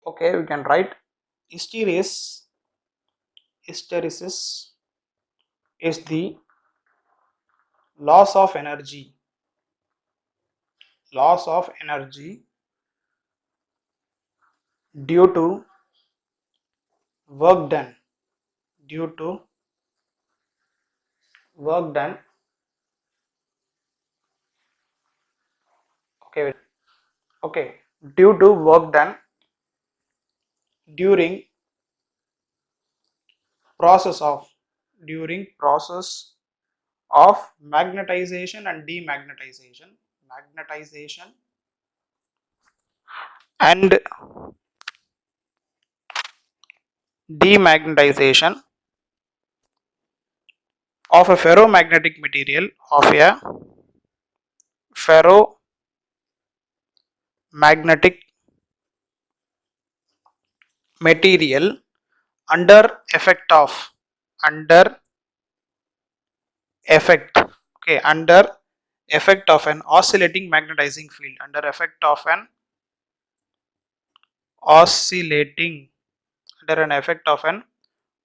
Okay, we can write hysteresis is the loss of energy due to work done due to work done okay okay due to work done during process of magnetization and and demagnetization of a ferromagnetic material under under under effect of an oscillating magnetizing field oscillating under an effect of an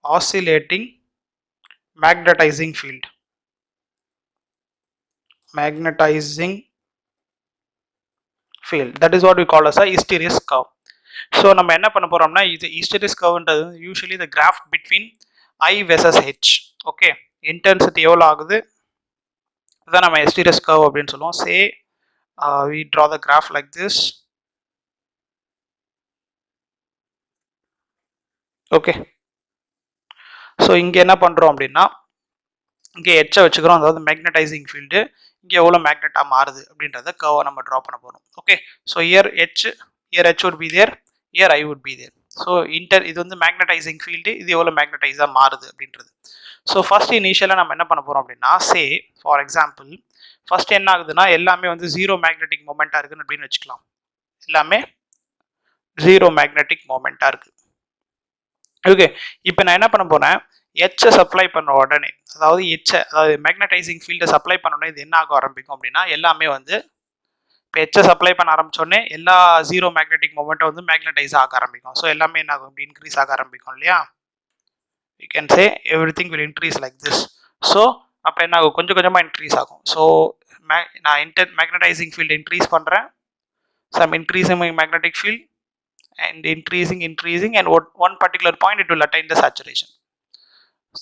oscillating magnetizing field that is what we call as a hysteresis curve. So நம்ம என்ன பண்ண போறோம்னா இது hysteresis curveன்றது usually the graph between I versus H. Okay, intensity எவ்வளவு ஆகுது அதான் நம்ம hysteresis curve அப்படின்னு சொல்லுவோம். Say we draw the graph like this. Okay, so இங்கே என்ன பண்ணுறோம் அப்படின்னா இங்கே ஹெச்சை வச்சுக்கிறோம், அதாவது மேக்னடைசிங் ஃபீல்டு இங்கே எவ்வளோ மேக்னெட்டாக மாறுது அப்படின்றத கர்வை நம்ம ட்ரா பண்ண போகிறோம். Okay, so year H would be there, year I would be there. So இது வந்து மேக்னடைசிங் ஃபீல்டு, இது எவ்வளோ மேக்னடைஸாக மாறுது அப்படின்றது. ஸோ ஃபர்ஸ்ட் இனிஷியலாக நம்ம என்ன பண்ண போகிறோம் அப்படின்னா சே ஃபார் எக்ஸாம்பிள் ஃபர்ஸ்ட் என்ன ஆகுதுன்னா எல்லாமே வந்து ஜீரோ மேக்னெட்டிக் மொமெண்ட்டாக இருக்குன்னு அப்படின்னு வச்சுக்கலாம். எல்லாமே ஜீரோ மேக்னெட்டிக் மொமெண்ட்டாக இருக்குது. ஓகே, இப்போ நான் என்ன பண்ண போறேன், ஹெச்சை சப்ளை பண்ண உடனே, அதாவது மேக்னடைசிங் ஃபீல்டை சப்ளை பண்ண உடனே இது என்ன ஆக ஆரம்பிக்கும் அப்படின்னா எல்லாமே வந்து இப்போ ஹெச்சை சப்ளை பண்ண ஆரம்பிச்சோடனே எல்லா ஜீரோ மேக்னெட்டிக் மொமெண்ட்டை வந்து மேக்னடைஸ் ஆக ஆரம்பிக்கும். ஸோ எல்லாமே என்ன ஆகும், இன்க்ரீஸ் ஆக ஆரம்பிக்கும் இல்லையா. You can say everything will increase like this. So அப்போ என்ன ஆகும், கொஞ்சம் கொஞ்சமாக இன்க்ரீஸ் ஆகும். ஸோ நான் மேக்னடைசிங் ஃபீல்டு இன்க்ரீஸ் பண்ணுறேன், some increasing magnetic field and increasing and one particular point it will attain the saturation.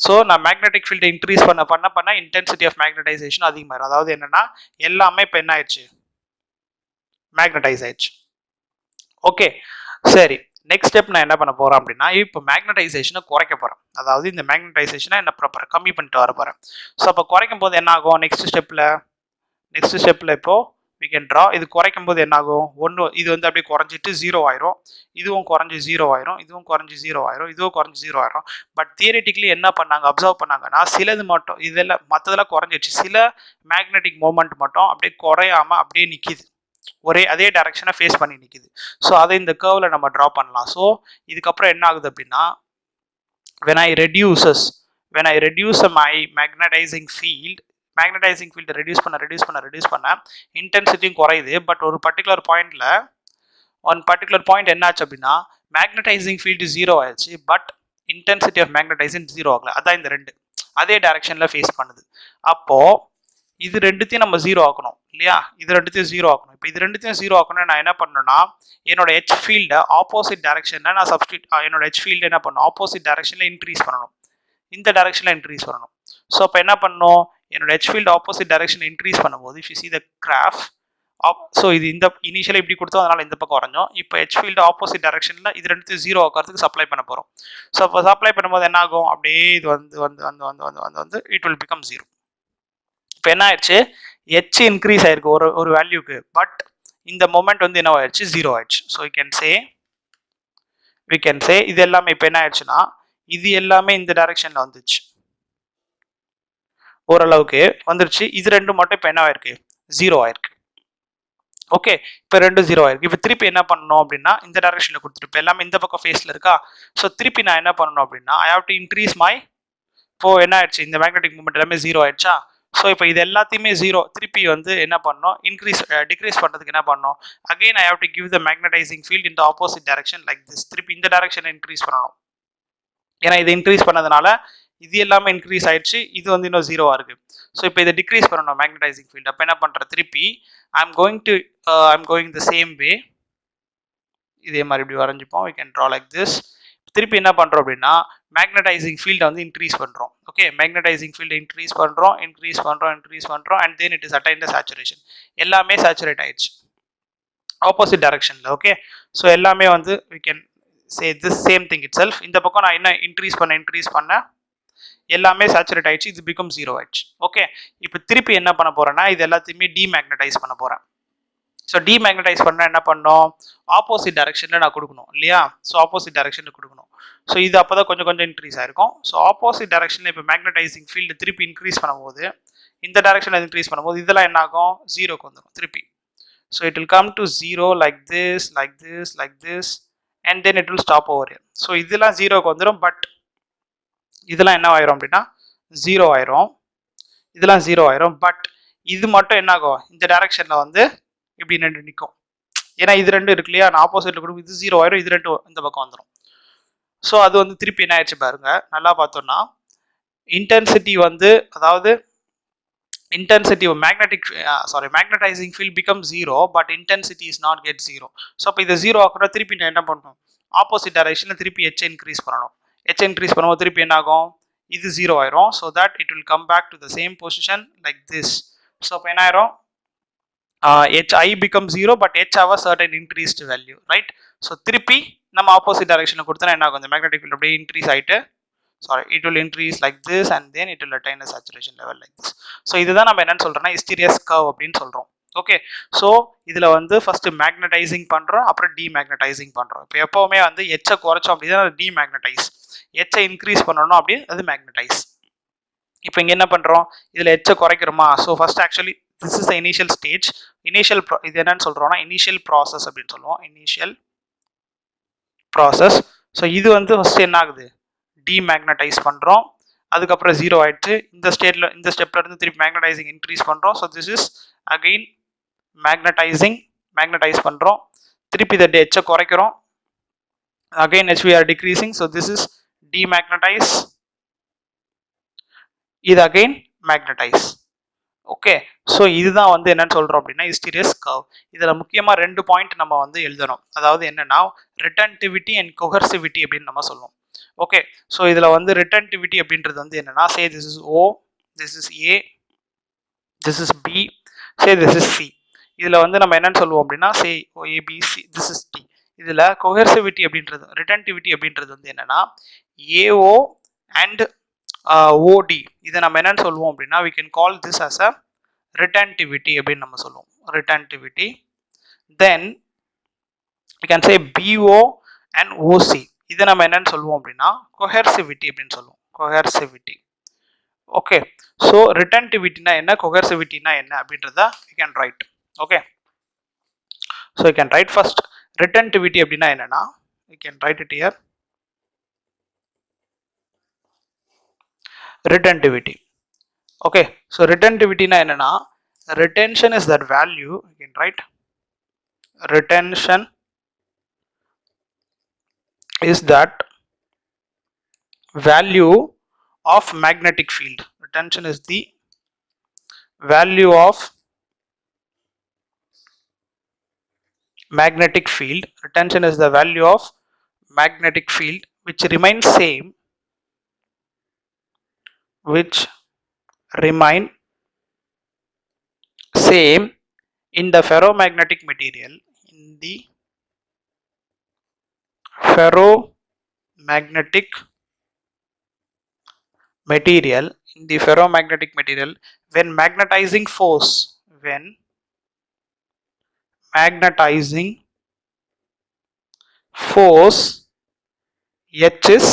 So நான் magnetic ஃபீல்டை இன்க்ரீஸ் பண்ண இன்டென்சிட்டி ஆஃப் மேக்னடைசேஷன் அதிகமாகிடும். அதாவது என்னன்னா எல்லாமே இப்போ என்ன ஆயிடுச்சு, மேக்னடைஸ் ஆயிடுச்சு. ஓகே சரி, நெக்ஸ்ட் ஸ்டெப் நான் என்ன பண்ண போறேன் அப்படின்னா இப்போ மேக்னடைசேஷனை குறைக்க போறேன். அதாவது இந்த மேக்னடைசேஷனை என்ன ப்ராப்பராக கம்மி பண்ணிட்டு வர போறேன். ஸோ அப்போ குறைக்கும் போது என்ன ஆகும், நெக்ஸ்ட் ஸ்டெப்ல இப்போ we can draw. இது குறைக்கும் போது என்ன ஆகும், ஒன்று இது வந்து அப்படியே குறைஞ்சிட்டு ஜீரோ ஆயிரும், இதுவும் குறைஞ்சி ஜீரோ ஆயிரும், இதுவும் குறைஞ்சி ஜீரோ ஆயிரும், இதுவும் குறைஞ்சி ஜீரோ ஆயிரும். பட் தியரிட்டிக்கலி என்ன பண்ணாங்க, அப்சர்வ் பண்ணாங்கன்னா சிலது மட்டும், இதெல்லாம் மற்றதெல்லாம் குறைஞ்சிச்சு, சில மேக்னெட்டிக் மூமெண்ட் மட்டும் அப்படியே குறையாம அப்படியே நிற்கிது, அதே டைரக்ஷனை ஃபேஸ் பண்ணி நிற்கிது. ஸோ அதை இந்த கர்வ்ல நம்ம ட்ரா பண்ணலாம். ஸோ இதுக்கப்புறம் என்ன ஆகுது அப்படின்னா when I reduce my magnetizing field reduce பண்ண இன்டென்சிட்டியும் குறையுது. பட் ஒரு பர்டிகுலர் பாயிண்ட் என்ன ஆச்சு அப்படின்னா மேக்னடைசிங் ஃபீல்டு ஜீரோ ஆயிடுச்சு, but intensity of magnetising zero ஆகல. அதான் இந்த ரெண்டு அதே டைரக்ஷன்ல ஃபேஸ் பண்ணுது. அப்போ இது ரெண்டுத்தையும் நம்ம ஜீரோ ஆக்கணும் இல்லையா, இது ரெண்டுத்தையும் ஜீரோ ஆக்கணும். இப்போ இது ரெண்டுத்தையும் ஜீரோ ஆக்கணும், நான் என்ன பண்ணணும்னா என்னோட ஹெச் ஃபீல்டை ஆப்போசிட் டைரக்ஷன்ல நான் என்னோட ஹெச் ஃபீல்டு என்ன பண்ணணும், ஆப்போசிட் டைரக்ஷன்ல இன்க்ரீஸ் பண்ணணும், இந்த டைரக்ஷன்ல இன்க்ரீஸ் பண்ணணும். ஸோ அப்போ என்ன பண்ணணும், என்னோட H field opposite direction increase பண்ணும்போது if you see the graph, so இது இந்த இனிஷியலாக இப்படி கொடுத்தோம், அதனால இந்த பக்கம் வரைஞ்சோம். இப்போ ஹெச் ஃபீல்டு ஆப்போசிட் டைரக்ஷனில் இது ரெண்டுத்தையும் ஜீரோ ஆக்கிறதுக்கு சப்ளை பண்ண போகிறோம். ஸோ அப்போ சப்ளை பண்ணும்போது என்ன ஆகும், அப்படியே இது வந்து இட் வில் பிகம் ஜீரோ. இப்போ என்ன ஆயிடுச்சு, ஹெச் இன்க்ரீஸ் ஆயிருக்கு ஒரு வேல்யூக்கு, பட் இந்த மொமெண்ட் வந்து என்ன ஆயிடுச்சு, ஜீரோ ஆயிடுச்சு. ஸோ we can say இது எல்லாமே இப்போ என்ன ஆயிடுச்சுன்னா இது எல்லாமே இந்த டைரக்ஷன்ல வந்துச்சு, ஓரளவுக்கு வந்துருச்சு. இது ரெண்டு மட்டும் இப்போ என்ன ஆயிருக்கு, ஜீரோ ஆயிருக்கு. ஓகே, இப்போ ரெண்டு ஜீரோ ஆயிருக்கு. இப்போ திருப்பி என்ன பண்ணணும் அப்படின்னா இந்த டைரக்ஷன்ல கொடுத்துட்டு இப்போ எல்லாமே இந்த பக்கம் ஃபேஸ்ல இருக்கா. ஸோ திருப்பி நான் என்ன பண்ணணும் அப்படின்னா I have to increase my, இப்போ என்ன ஆயிடுச்சு, இந்த மேக்னெட்டிக் மூமெண்ட் எல்லாமே ஜீரோ ஆயிடுச்சா. ஸோ இப்போ இது எல்லாத்தையுமே ஜீரோ திருப்பி வந்து என்ன பண்ணணும் டிக்ரீஸ் பண்ணுறதுக்கு என்ன பண்ணணும் again I have to give the magnetising field in the opposite direction like this திருப்பி இந்த டைரக்ஷனை இன்க்ரீஸ் பண்ணணும் ஏன்னா இது இன்க்ரீஸ் பண்ணதுனால இது எல்லாமே இன்க்ரீஸ் ஆயிடுச்சு இது வந்து இன்னும் ஜீரோவா இருக்கு ஸோ இப்போ இதை டிக்ரீஸ் பண்ணணும் மேக்னடைசிங் ஃபீல்ட் அப்போ என்ன பண்றேன் திருப்பி I'm going the same way இதே மாதிரி இப்படி வரைஞ்சிப்போம் we can draw like this திருப்பி என்ன பண்றோம் அப்படின்னா மேக்னடைசிங் ஃபீல்டை வந்து இன்க்ரீஸ் பண்றோம் ஓகே மேக்னடைசிங் ஃபீல்டை இன்க்ரீஸ் பண்றோம் and then it is attain the saturation எல்லாமே சேச்சுரேட் ஆயிடுச்சு ஆப்போசிட் டைரக்ஷன்ல ஓகே ஸோ எல்லாமே வந்து we can say this same thing itself இந்த பக்கம் நான் என்ன இன்க்ரீஸ் பண்ண எல்லாமே சேச்சுரேட் ஆயிடுச்சு இது பிகம் ஜீரோ ஆயிடுச்சு ஓகே இப்போ திருப்பி என்ன பண்ண போறேன்னா இது எல்லாத்தையுமே டீமேக்னடைஸ் பண்ண போறேன் ஸோ டீமேக்னடைஸ் பண்ண என்ன பண்ணோம் ஆப்போசிட் டைரக்ஷன்ல நான் கொடுக்கணும் இல்லையா ஸோ ஆப்போசிட் டைரக்ஷன்ல கொடுக்கணும் ஸோ இது அப்போதான் கொஞ்சம் இன்க்ரீஸ் ஆயிருக்கும் ஸோ ஆப்போசிட் டைரக்ஷன்ல இப்போ மேக்னடைசிங் ஃபீல்டு திருப்பி இன்க்ரீஸ் பண்ணும்போது இந்த டைரக்ஷன்ல இன்க்ரீஸ் பண்ணும்போது இதெல்லாம் என்ன ஆகும் ஜீரோக்கு வந்துடும் திருப்பி so it will come to zero like this and then it will stop over here so இதெல்லாம் ஜீரோக்கு வந்துடும் பட் இதெல்லாம் என்ன ஆயிரும் அப்படின்னா ஜீரோ ஆயிரும் இதெல்லாம் ஜீரோ ஆயிரும் பட் இது மட்டும் என்ன ஆகும் இந்த டைரக்ஷன்ல வந்து இப்படி ரெண்டு நிற்கும் ஏன்னா இது ரெண்டு இருக்கு இல்லையா நான் ஆப்போசிட்ல கொடுக்கும் இது ஜீரோ ஆயிரும் இது ரெண்டு இந்த பக்கம் வந்துடும் ஸோ அது வந்து திருப்பி என்ன ஆயிடுச்சு பாருங்க நல்லா பார்த்தோம்னா இன்டென்சிட்டி வந்து அதாவது intensity of magnetizing field becomes zero but intensity is not get zero so அப்ப இது ஜீரோ ஆக்குற திருப்பி நான் என்ன பண்ணணும் ஆப்போசிட் டைரக்ஷன்ல திருப்பி h இன்க்ரீஸ் பண்ணணும் h இன்க்ரீஸ் பண்ணும்போது திருப்பி என்ன ஆகும் இது ஜீரோ ஆயிரும் so that it will come back to the same position like this so அப்ப என்ன ஆயிரும் hi becomes zero but h have a certain increased value right so திருப்பி நம்ம ஆப்போசிட் டைரக்ஷன்ல கொடுத்தா என்ன ஆகும் இந்த மேக்னெட்டிக் ஃபீல்ட் அப்படியே இன்க்ரீஸ் ஆயிட்டு it will increase like this and then it will attain a saturation level like this so இதுதான் நம்ம என்னன்னு சொல்றோம்னா hysteresis curve அப்படின்னு சொல்றோம் ஓகே ஸோ இதுல வந்து ஃபர்ஸ்ட் மேக்னடைசிங் பண்றோம் அப்புறம் டீமேக்னடைசிங் பண்றோம் இப்போ எப்பவுமே வந்து எச்சை குறைச்சோம் அப்படின்னா டீமேக்னடைஸ் எச்சை இன்க்ரீஸ் பண்ணணும் அப்படி அது மேக்னடைஸ் இப்போ இங்க என்ன பண்றோம் இதுல எச்சை குறைக்கிறோமா so first actually this is initial stage இது என்னன்னு சொல்றோம்னா இனிஷியல் ப்ராசஸ் அப்படின்னு சொல்லுவோம் இனிஷியல் ப்ராசஸ் ஸோ இது வந்து ஃபர்ஸ்ட் என்ன ஆகுது டீமேக்னடைஸ் பண்றோம் அதுக்கப்புறம் ஜீரோ ஆயிடுச்சு இந்த ஸ்டெப்ல இருந்து திருப்பி மேக்னடைசிங் இன்க்ரீஸ் பண்றோம் so this is again magnetise பண்றோம் திருப்பி இதை எச்சை குறைக்கிறோம் again HV are decreasing so this is demagnetize இது அகைன் மேக்னடைஸ் ஓகே ஸோ இதுதான் வந்து என்னன்னு சொல்றோம் அப்படின்னா ஹிஸ்டீரியஸ் கர்வ் இதுல முக்கியமா ரெண்டு பாயிண்ட் நம்ம வந்து எழுதணும் அதாவது என்னன்னா ரிட்டன்டிவிட்டி அண்ட் கொஹர்சிவிட்டி அப்படின்னு நம்ம சொல்லுவோம் ஓகே ஸோ இதுல வந்து ரிட்டன்டிவிட்டி அப்படின்றது வந்து என்னன்னா say this is O this is A this is B say this is C இதுல வந்து நம்ம என்னன்னு சொல்லுவோம் அப்படின்னா சே ABC திஸ் இஸ் D இதுல கொஹர்சிவிட்டி அப்படின்றது ரிட்டன்டிவிட்டி அப்படின்றது வந்து என்னன்னா AO அண்ட் OD இதை நம்ம என்னன்னு சொல்லுவோம் அப்படின்னா we can call this as a retentivity அப்படின்னு நம்ம சொல்லுவோம் retentivity then we can say BO and OC இதை நம்ம என்னன்னு சொல்லுவோம் அப்படின்னா கொஹர்சிவிட்டி அப்படின்னு சொல்லுவோம் கொஹர்சிவிட்டி ஓகே ஸோ ரிட்டன்டிவிட்டினா என்ன கொஹர்சிவிட்டினா என்ன அப்படின்றத we can write okay so we can write first retentivity அப்படின்னா என்னன்னா we can write it here retentivity okay so retentivity na enna retention is that value you can write retention is that value of magnetic field retention is the value of magnetic field retention is the value of magnetic field which remains same which remain same in the ferromagnetic material in the ferromagnetic material when magnetizing force H is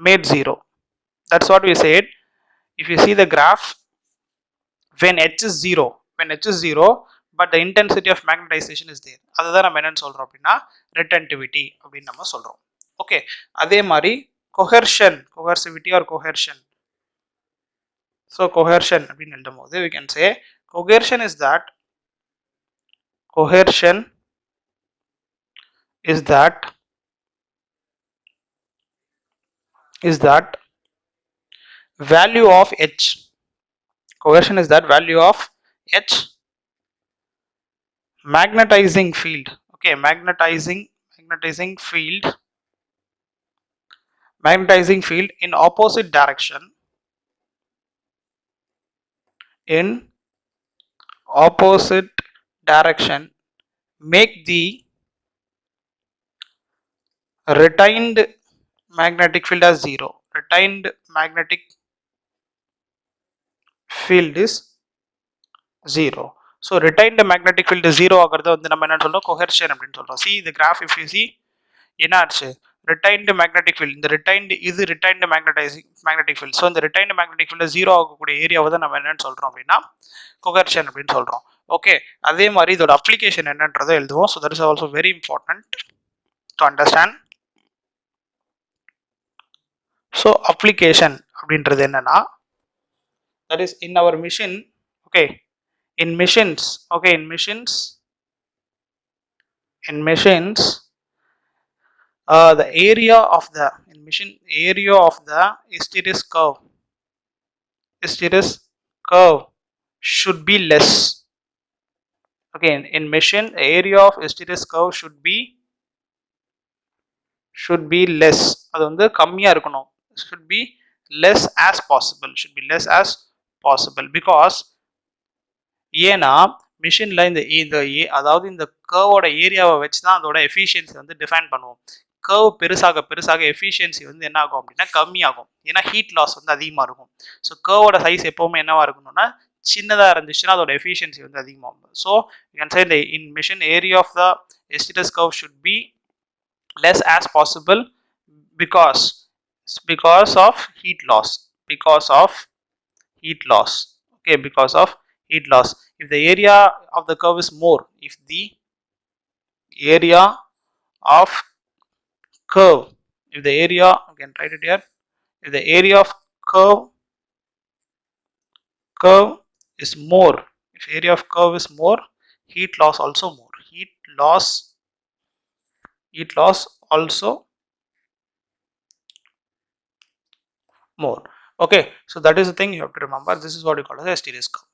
made zero. That's what we said. If you see the graph, when H is zero, but the intensity of magnetization is there. அதுதான் நம்ம என்னன்னு சொல்றோம் அப்படின்னா retentivity அப்படின்னு நம்ம சொல்றோம். Okay அதே மாதிரி coercion, coercivity or coercion. So coercion அப்படின்னு எழுதும்போது we can say coercion is that coercion is that is that value of h. Coercion is that value of h magnetizing field. Okay, magnetizing field in opposite direction, in opposite direction make the retained magnetic field as zero. Retained magnetic field is zero. So retained magnetic field is zero ஆகிறது வந்து நம்ம என்ன சொல்றோம் coercion அப்படின்னு சொல்றோம். See the graph if you see என்ன ஆச்சு retained magnetic field இந்த retained இது retained magnetic field. So இந்த retained magnetic field ஜீரோ ஆகக்கூடிய ஏரியாவை தான் நம்ம என்னன்னு சொல்றோம் அப்படின்னா coercion அப்படின்னு சொல்றோம். ஓகே, அதே மாதிரி இதோட அப்ளிகேஷன் என்னன்றதை எழுதுவோம். So that is also very important to understand. So application அப்படின்றது என்னன்னா that is in our machine. Okay, in machines, okay, in machines the area of the hysteresis curve should be less. Okay, in machine area of hysteresis curve should be less. அது வந்து கம்மியா இருக்கணும். should be less as possible, because ஏன்னா மிஷின்ல இந்த அதாவது இந்த கர்வோட ஏரியாவை வச்சு தான் அதோட எஃபிஷியன்சி வந்து டிஃபைன் பண்ணுவோம். கர்வ் பெருசாக எஃபிஷியன்சி வந்து என்ன ஆகும் அப்படின்னா கம்மியாகும். ஏன்னா ஹீட் லாஸ் வந்து அதிகமாக இருக்கும். ஸோ கர்வோட சைஸ் எப்பவுமே என்னவா இருக்கணும்னா சின்னதாக இருந்துச்சுன்னா அதோட எஃபிஷியன்சி வந்து அதிகமாகும். So you can say the in mission area of the hysteresis curve should be less as possible because of heat loss. Okay, because of heat loss. If the area of the curve is more, if the area of curve, if the area, you can write it here, if the area of curve is more, if area of curve is more, heat loss also more. Heat loss also more. Okay, so that is the thing you have to remember. This is what you call as hysteresis curve.